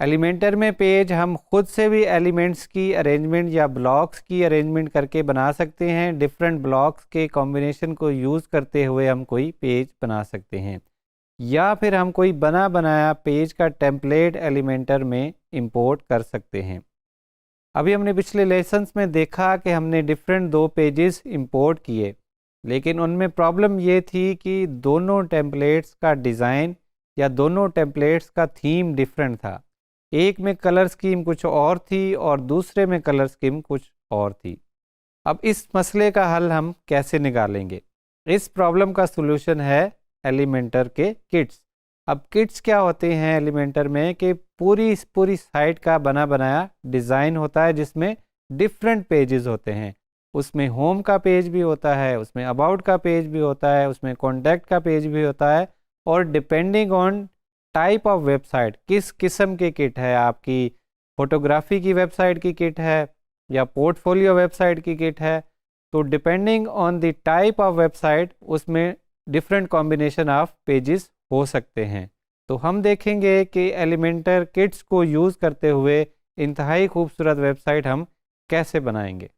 Elementor में page हम खुद से भी एलिमेंट्स की अरेंजमेंट या ब्लॉक्स की अरेंजमेंट करके बना सकते हैं। डिफरेंट ब्लॉक्स के कॉम्बिनेशन को यूज़ करते हुए हम कोई पेज बना सकते हैं, या फिर हम कोई बना बनाया पेज का टेम्पलेट एलिमेंटर में इंपोर्ट कर सकते हैं। अभी हमने पिछले लेसन्स में देखा कि हमने डिफरेंट 2 पेजेस इंपोर्ट किए, लेकिन उनमें प्रॉब्लम ये थी कि दोनों टेम्पलेट्स का डिज़ाइन या दोनों टेम्पलेट्स का थीम डिफरेंट था। एक में कलर स्कीम कुछ और थी और दूसरे में कलर स्कीम कुछ और थी। अब इस मसले का हल हम कैसे निकालेंगे? इस प्रॉब्लम का सलूशन है एलिमेंटर के किट्स। अब किट्स क्या होते हैं एलिमेंटर में कि पूरी साइट का बना बनाया डिज़ाइन होता है जिसमें डिफरेंट पेजेस होते हैं। उसमें होम का पेज भी होता है, उसमें अबाउट का पेज भी होता है, उसमें कॉन्टैक्ट का पेज भी होता है, और depending on type of website, किस किस्म की किट है, आपकी फोटोग्राफी की वेबसाइट की किट है या पोर्टफोलियो वेबसाइट की किट है, तो depending on the type of website उसमें डिफरेंट कॉम्बिनेशन ऑफ पेजेस हो सकते हैं। तो हम देखेंगे कि एलिमेंटर किट्स को यूज़ करते हुए इंतहाई खूबसूरत वेबसाइट हम कैसे बनाएंगे।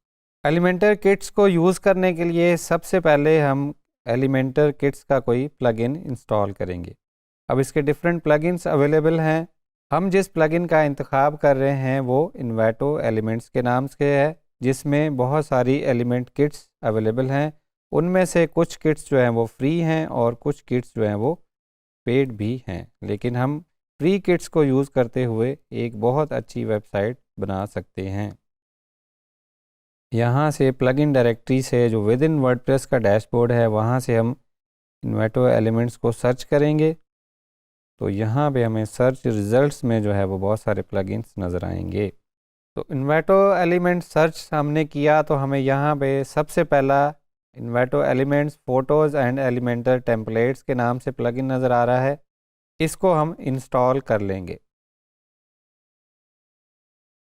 एलिमेंटर किट्स को यूज़ करने के लिए सबसे पहले हम एलिमेंटर किट्स का कोई प्लगइन इंस्टॉल करेंगे। अब इसके डिफरेंट प्लगइन्स अवेलेबल हैं। हम जिस प्लगइन का इंतखाब कर रहे हैं वो इन्वेटो एलिमेंट्स के नाम से है, जिसमें बहुत सारी एलिमेंट किट्स अवेलेबल हैं। उनमें से कुछ किट्स जो हैं वो फ्री हैं और कुछ किट्स जो हैं वो पेड भी हैं, लेकिन हम फ्री किट्स को यूज़ करते हुए एक बहुत अच्छी वेबसाइट बना सकते हैं। यहाँ से प्लगइन डायरेक्टरी से जो विद इन वर्डप्रेस का डैशबोर्ड है वहाँ से हम इन्वेटो एलिमेंट्स को सर्च करेंगे, तो यहाँ पे हमें सर्च रिजल्ट्स में जो है वो बहुत सारे प्लगइन्स नज़र आएंगे। तो इन्वेटो एलिमेंट सर्च हमने किया तो हमें यहाँ पे सबसे पहला Envato elements photos and Elementor templates के नाम से प्लगइन नज़र आ रहा है। इसको हम इंस्टॉल कर लेंगे।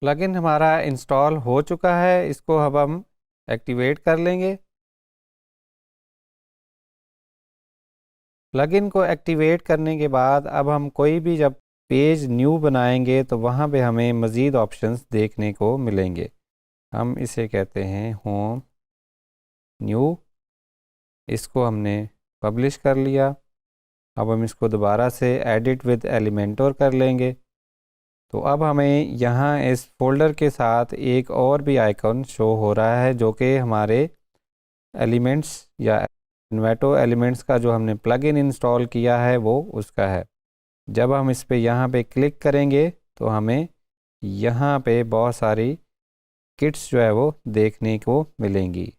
प्लगइन हमारा इंस्टॉल हो चुका है, इसको अब हम एक्टिवेट कर लेंगे। प्लगइन को एक्टिवेट करने के बाद अब हम कोई भी जब पेज न्यू बनाएंगे तो वहाँ पे हमें मज़ीद ऑप्शंस देखने को मिलेंगे। हम इसे कहते हैं होम न्यू। इसको हमने पब्लिश कर लिया। अब हम इसको दोबारा से एडिट विद एलिमेंटर कर लेंगे। तो अब हमें यहाँ इस फोल्डर के साथ एक और भी आइकन शो हो रहा है जो कि हमारे एलिमेंट्स या इन्वेटो एलिमेंट्स का जो हमने प्लगइन इंस्टॉल किया है वो उसका है। जब हम इस पे यहाँ पे क्लिक करेंगे तो हमें यहाँ पे बहुत सारी किट्स जो है वो देखने को मिलेंगी।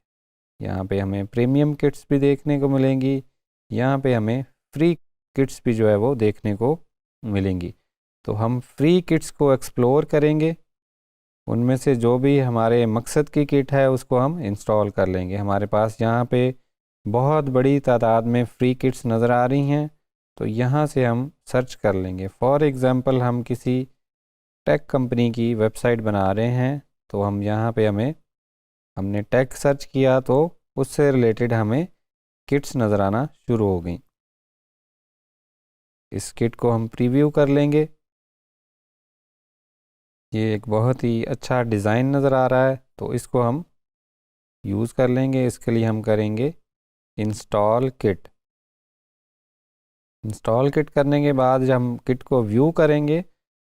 यहाँ पे हमें प्रीमियम किट्स भी देखने को मिलेंगी, यहाँ पे हमें फ्री किट्स भी जो है वो देखने को मिलेंगी। तो हम फ्री किट्स को एक्सप्लोर करेंगे, उनमें से जो भी हमारे मकसद की किट है उसको हम इंस्टॉल कर लेंगे। हमारे पास यहाँ पे बहुत बड़ी तादाद में फ्री किट्स नज़र आ रही हैं, तो यहाँ से हम सर्च कर लेंगे। फॉर एग्ज़ाम्पल हम किसी टेक कंपनी की वेबसाइट बना रहे हैं, तो हम यहाँ पे हमने टेक सर्च किया तो उससे रिलेटेड हमें किट्स नज़र आना शुरू हो गई। इस किट को हम प्रीव्यू कर लेंगे। ये एक बहुत ही अच्छा डिज़ाइन नज़र आ रहा है, तो इसको हम यूज़ कर लेंगे। इसके लिए हम करेंगे इंस्टॉल किट। इंस्टॉल किट करने के बाद जब हम किट को व्यू करेंगे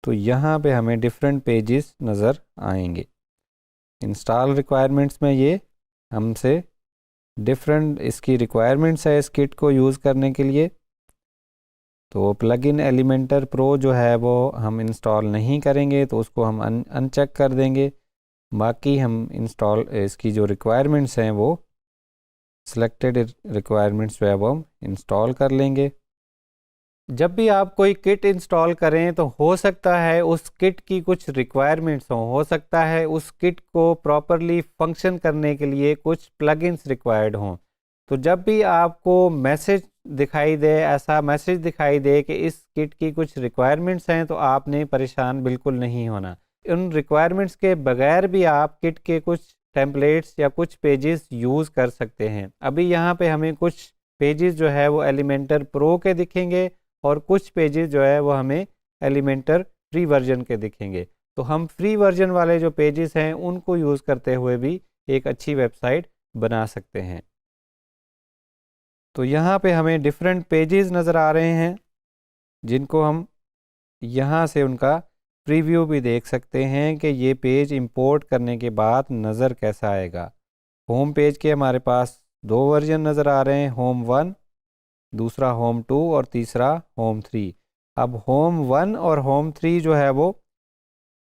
तो यहाँ पे हमें डिफरेंट पेजेस नज़र आएंगे। इंस्टॉल रिक्वायरमेंट्स में ये हमसे डिफरेंट इसकी रिक्वायरमेंट्स है इस किट को यूज़ करने के लिए। तो प्लगइन एलिमेंटर प्रो जो है वो हम इंस्टॉल नहीं करेंगे, तो उसको हम अनचेक कर देंगे। बाकी हम इंस्टॉल इसकी जो रिक्वायरमेंट्स हैं वो सिलेक्टेड रिक्वायरमेंट्स जो है वो हम इंस्टॉल कर लेंगे। जब भी आप कोई किट इंस्टॉल करें तो हो सकता है उस किट की कुछ रिक्वायरमेंट्स हों, हो सकता है उस किट को प्रॉपरली फंक्शन करने के लिए कुछ प्लगइन्स रिक्वायर्ड हों। तो जब भी आपको मैसेज दिखाई दे, ऐसा मैसेज दिखाई दे कि इस किट की कुछ रिक्वायरमेंट्स हैं, तो आपने परेशान बिल्कुल नहीं होना। उन रिक्वायरमेंट्स के बगैर भी आप किट के कुछ टेम्पलेट्स या कुछ पेजेस यूज़ कर सकते हैं। अभी यहाँ पे हमें कुछ पेजेस जो है वो एलिमेंटर प्रो के दिखेंगे और कुछ पेजेस जो है वो हमें एलिमेंटर फ्री वर्जन के दिखेंगे। तो हम फ्री वर्जन वाले जो पेजेस हैं उनको यूज़ करते हुए भी एक अच्छी वेबसाइट बना सकते हैं। तो यहाँ पे हमें डिफरेंट पेजेस नज़र आ रहे हैं जिनको हम यहाँ से उनका प्रीव्यू भी देख सकते हैं कि ये पेज इंपोर्ट करने के बाद नज़र कैसा आएगा। होम पेज के हमारे पास 2 वर्जन नज़र आ रहे हैं, होम 1, दूसरा होम 2 और तीसरा होम 3। अब होम 1 और होम 3 जो है वो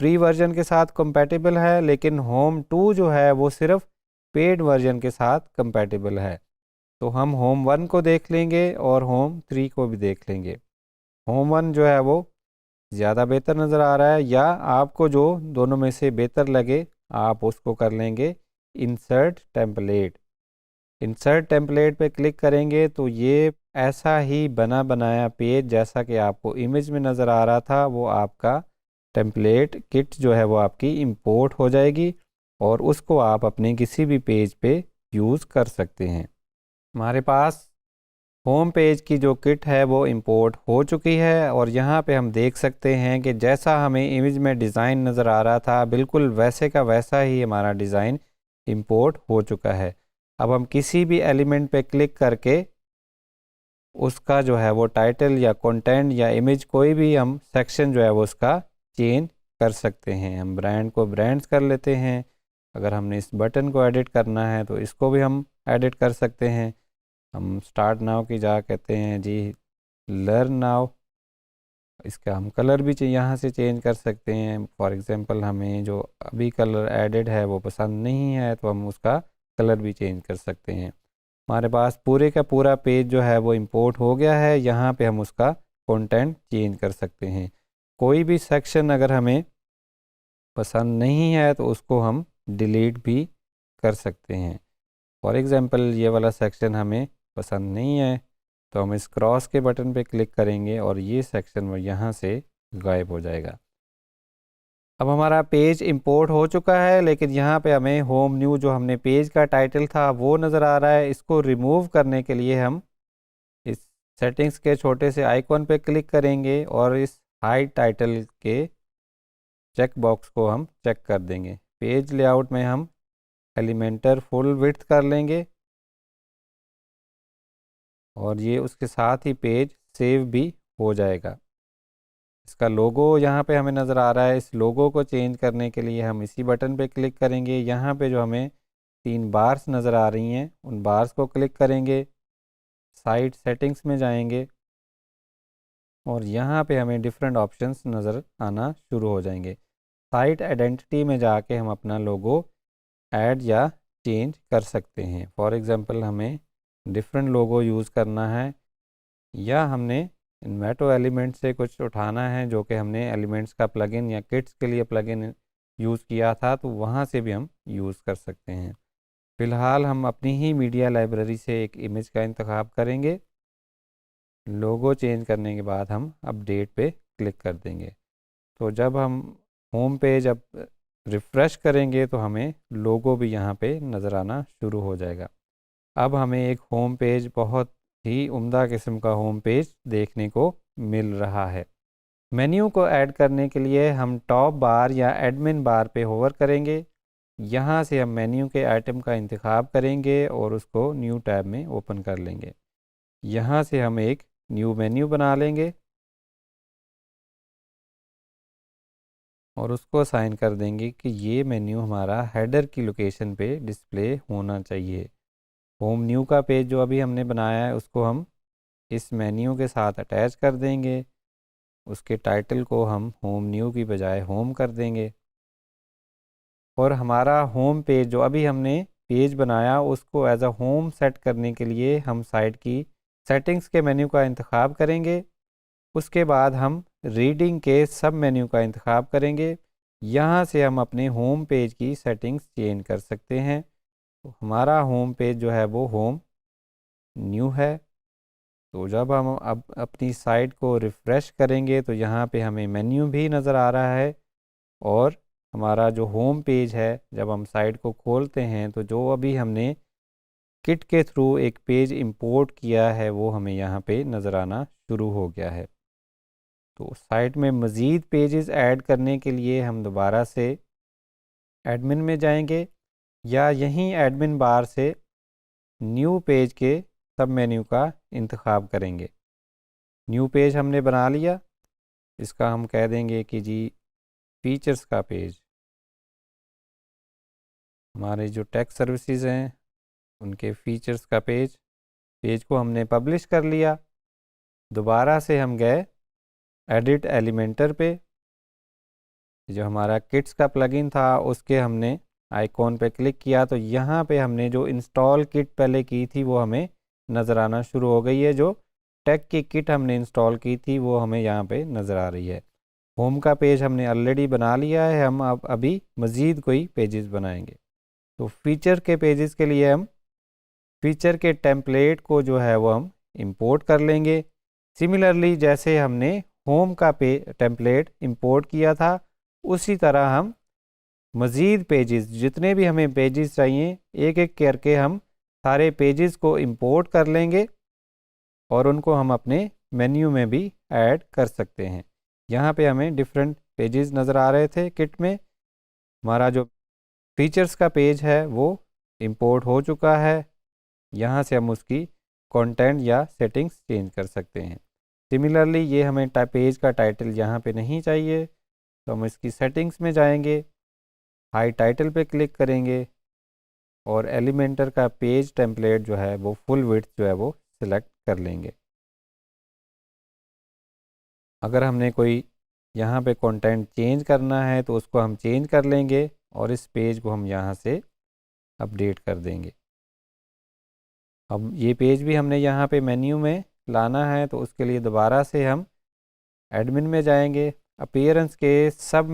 फ्री वर्जन के साथ कंपैटिबल है, लेकिन होम 2 जो है वो सिर्फ पेड वर्जन के साथ कंपैटिबल है। तो हम होम 1 को देख लेंगे और होम 3 को भी देख लेंगे। होम 1 जो है वो ज़्यादा बेहतर नज़र आ रहा है, या आपको जो दोनों में से बेहतर लगे आप उसको कर लेंगे इंसर्ट टेम्पलेट। इंसर्ट टेम्पलेट पे क्लिक करेंगे तो ये ऐसा ही बना बनाया पेज जैसा कि आपको इमेज में नज़र आ रहा था वो आपका टेम्पलेट किट जो है वो आपकी इंपोर्ट हो जाएगी और उसको आप अपने किसी भी पेज पे यूज़ कर सकते हैं। हमारे पास होम पेज की जो किट है वो इंपोर्ट हो चुकी है और यहाँ पे हम देख सकते हैं कि जैसा हमें इमेज में डिज़ाइन नज़र आ रहा था बिल्कुल वैसे का वैसा ही हमारा डिज़ाइन इंपोर्ट हो चुका है। अब हम किसी भी एलिमेंट पे क्लिक करके उसका जो है वो टाइटल या कंटेंट या इमेज कोई भी हम सेक्शन जो है वो उसका चेंज कर सकते हैं। हम ब्रांड को ब्रांड्स कर लेते हैं। अगर हमने इस बटन को एडिट करना है तो इसको भी हम एडिट कर सकते हैं। हम स्टार्ट नाउ की जगह कहते हैं जी लर्न नाउ। इसका हम कलर भी यहाँ से चेंज कर सकते हैं। फॉर एग्जांपल हमें जो अभी कलर एडेड है वो पसंद नहीं है तो हम उसका कलर भी चेंज कर सकते हैं। हमारे पास पूरे का पूरा पेज जो है वो इंपोर्ट हो गया है। यहाँ पे हम उसका कंटेंट चेंज कर सकते हैं। कोई भी सेक्शन अगर हमें पसंद नहीं है तो उसको हम डिलीट भी कर सकते हैं। फॉर एग्ज़ाम्पल ये वाला सेक्शन हमें पसंद नहीं है तो हम इस क्रॉस के बटन पे क्लिक करेंगे और ये सेक्शन यहाँ से गायब हो जाएगा। अब हमारा पेज इंपोर्ट हो चुका है, लेकिन यहाँ पे हमें होम न्यू जो हमने पेज का टाइटल था वो नज़र आ रहा है। इसको रिमूव करने के लिए हम इस सेटिंग्स के छोटे से आइकॉन पे क्लिक करेंगे और इस हाइड टाइटल के चेक बॉक्स को हम चेक कर देंगे। पेज लेआउट में हम एलिमेंटर फुल विड्थ कर लेंगे और ये उसके साथ ही पेज सेव भी हो जाएगा। इसका लोगो यहाँ पे हमें नज़र आ रहा है। इस लोगो को चेंज करने के लिए हम इसी बटन पे क्लिक करेंगे। यहाँ पे जो हमें 3 बार्स नज़र आ रही हैं उन बार्स को क्लिक करेंगे, साइट सेटिंग्स में जाएंगे और यहाँ पे हमें डिफरेंट ऑप्शंस नज़र आना शुरू हो जाएंगे। साइट आइडेंटिटी में जाके हम अपना लोगो ऐड या चेंज कर सकते हैं। फॉर एग्ज़ाम्पल हमें डिफरेंट लोगो यूज़ करना है या हमने इन्वेटो एलिमेंट से कुछ उठाना है जो कि हमने एलिमेंट्स का प्लगइन या किट्स के लिए प्लगइन यूज़ किया था तो वहाँ से भी हम यूज़ कर सकते हैं। फ़िलहाल हम अपनी ही मीडिया लाइब्रेरी से एक इमेज का इंतखाब करेंगे। लोगो चेंज करने के बाद हम अपडेट पे क्लिक कर देंगे। तो जब हम होम पेज अब रिफ़्रेश करेंगे तो हमें लोगो भी यहाँ पे नज़र आना शुरू हो जाएगा। अब हमें एक होम पेज बहुत ही उम्दा किस्म का होम पेज देखने को मिल रहा है। मेन्यू को ऐड करने के लिए हम टॉप बार या एडमिन बार पे होवर करेंगे। यहाँ से हम मेन्यू के आइटम का इंतखाब करेंगे और उसको न्यू टैब में ओपन कर लेंगे। यहाँ से हम एक न्यू मेन्यू बना लेंगे और उसको असाइन कर देंगे कि ये मेन्यू हमारा हेडर की लोकेशन पे डिस्प्ले होना चाहिए। होम न्यू का पेज जो अभी हमने बनाया है उसको हम इस मेन्यू के साथ अटैच कर देंगे। उसके टाइटल को हम होम न्यू की बजाय होम कर देंगे और हमारा होम पेज जो अभी हमने पेज बनाया उसको एज अ होम सेट करने के लिए हम साइट की सेटिंग्स के मेन्यू का इंतखाब करेंगे। उसके बाद हम रीडिंग के सब मेन्यू का इंतखाब करेंगे। यहाँ से हम अपने होम पेज की सेटिंग्स चेंज कर सकते हैं। तो हमारा होम पेज जो है वो होम न्यू है। तो जब हम अब अपनी साइट को रिफ़्रेश करेंगे तो यहाँ पे हमें मेन्यू भी नज़र आ रहा है और हमारा जो होम पेज है जब हम साइट को खोलते हैं तो जो अभी हमने किट के थ्रू एक पेज इंपोर्ट किया है वो हमें यहाँ पे नज़र आना शुरू हो गया है। तो साइट में मज़ीद पेजेस ऐड करने के लिए हम दोबारा से एडमिन में जाएंगे या यहीं एडमिन बार से न्यू पेज के सब मेन्यू का इंतखाब करेंगे। न्यू पेज हमने बना लिया, इसका हम कह देंगे कि जी फीचर्स का पेज। हमारे जो टैक्स सर्विसेज हैं उनके फीचर्स का पेज को हमने पब्लिश कर लिया। दोबारा से हम गए एडिट एलिमेंटर पे, जो हमारा किट्स का प्लगइन था उसके हमने आइकॉन पे क्लिक किया तो यहाँ पे हमने जो इंस्टॉल किट पहले की थी वो हमें नज़र आना शुरू हो गई है। जो टेक की किट हमने इंस्टॉल की थी वो हमें यहाँ पे नज़र आ रही है। होम का पेज हमने ऑलरेडी बना लिया है, हम अब अभी मज़ीद कोई पेजेस बनाएंगे। तो फीचर के पेजेस के लिए हम फीचर के टेम्पलेट को जो है वो हम इंपोर्ट कर लेंगे। सिमिलरली जैसे हमने होम का टेम्पलेट इंपोर्ट किया था उसी तरह हम मज़ीद पेजेस, जितने भी हमें पेजेस चाहिए, एक एक करके हम सारे पेजेस को इंपोर्ट कर लेंगे और उनको हम अपने मेन्यू में भी ऐड कर सकते हैं। यहाँ पे हमें डिफरेंट पेजेस नज़र आ रहे थे किट में। हमारा जो फीचर्स का पेज है वो इंपोर्ट हो चुका है। यहाँ से हम उसकी कंटेंट या सेटिंग्स चेंज कर सकते हैं। सिमिलरली ये हमें पेज का टाइटल यहाँ पे नहीं चाहिए तो हम इसकी सेटिंग्स में जाएंगे, हाई टाइटल पे क्लिक करेंगे और एलिमेंटर का पेज टेम्पलेट जो है वो फुल विड्थ जो है वो सिलेक्ट कर लेंगे। अगर हमने कोई यहाँ पे कंटेंट चेंज करना है तो उसको हम चेंज कर लेंगे और इस पेज को हम यहाँ से अपडेट कर देंगे। अब ये पेज भी हमने यहाँ पे मेन्यू में लाना है तो उसके लिए दोबारा से हम एडमिन में जाएंगे, अपीयरेंस के सब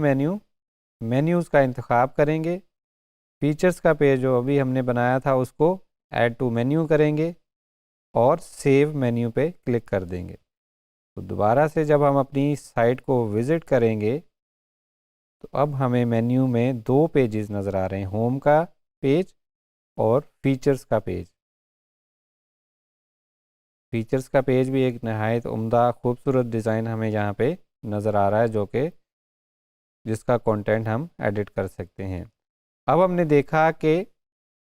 मेन्यूज़ का इंतखाब करेंगे। फीचर्स का पेज जो अभी हमने बनाया था उसको ऐड टू मेन्यू करेंगे और सेव मेन्यू पे क्लिक कर देंगे। तो दोबारा से जब हम अपनी साइट को विज़िट करेंगे तो अब हमें मेन्यू में दो पेजेस नज़र आ रहे हैं, होम का पेज और फीचर्स का पेज। फीचर्स का पेज भी एक नहायत उम्दा खूबसूरत डिज़ाइन हमें यहाँ पे नज़र आ रहा है, जो कि जिसका कंटेंट हम एडिट कर सकते हैं। अब हमने देखा कि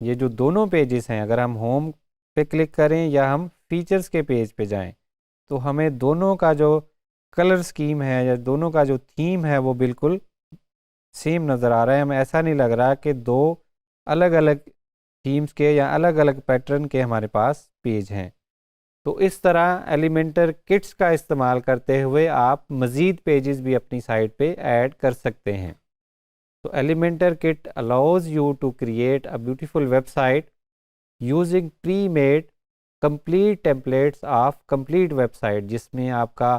ये जो दोनों पेजेस हैं, अगर हम होम पे क्लिक करें या हम फीचर्स के पेज पे जाएं तो हमें दोनों का जो कलर स्कीम है या दोनों का जो थीम है वो बिल्कुल सेम नज़र आ रहा है। हमें ऐसा नहीं लग रहा कि दो अलग अलग थीम्स के या अलग अलग पैटर्न के हमारे पास पेज हैं। तो इस तरह एलिमेंटर किट्स का इस्तेमाल करते हुए आप मज़ीद पेजेस भी अपनी साइट पे ऐड कर सकते हैं। तो Elementor kit allows you to create a beautiful website using premade complete templates of complete website, जिसमें आपका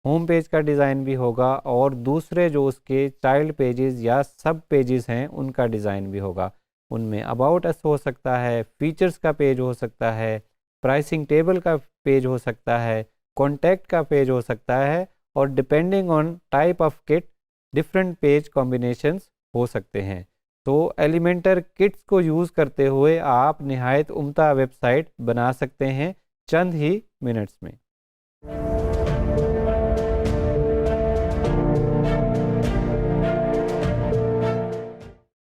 होम पेज का डिज़ाइन भी होगा और दूसरे जो उसके चाइल्ड पेजेस या सब पेजेस हैं उनका डिज़ाइन भी होगा। उनमें अबाउट अस हो सकता है, फीचर्स का पेज हो सकता है, प्राइसिंग टेबल का पेज हो सकता है, कॉन्टैक्ट का पेज हो सकता है और depending on type of kit different page combinations हो सकते हैं। तो एलिमेंटर किट्स को यूज़ करते हुए आप निहायत उम्दा वेबसाइट बना सकते हैं चंद ही मिनट्स में।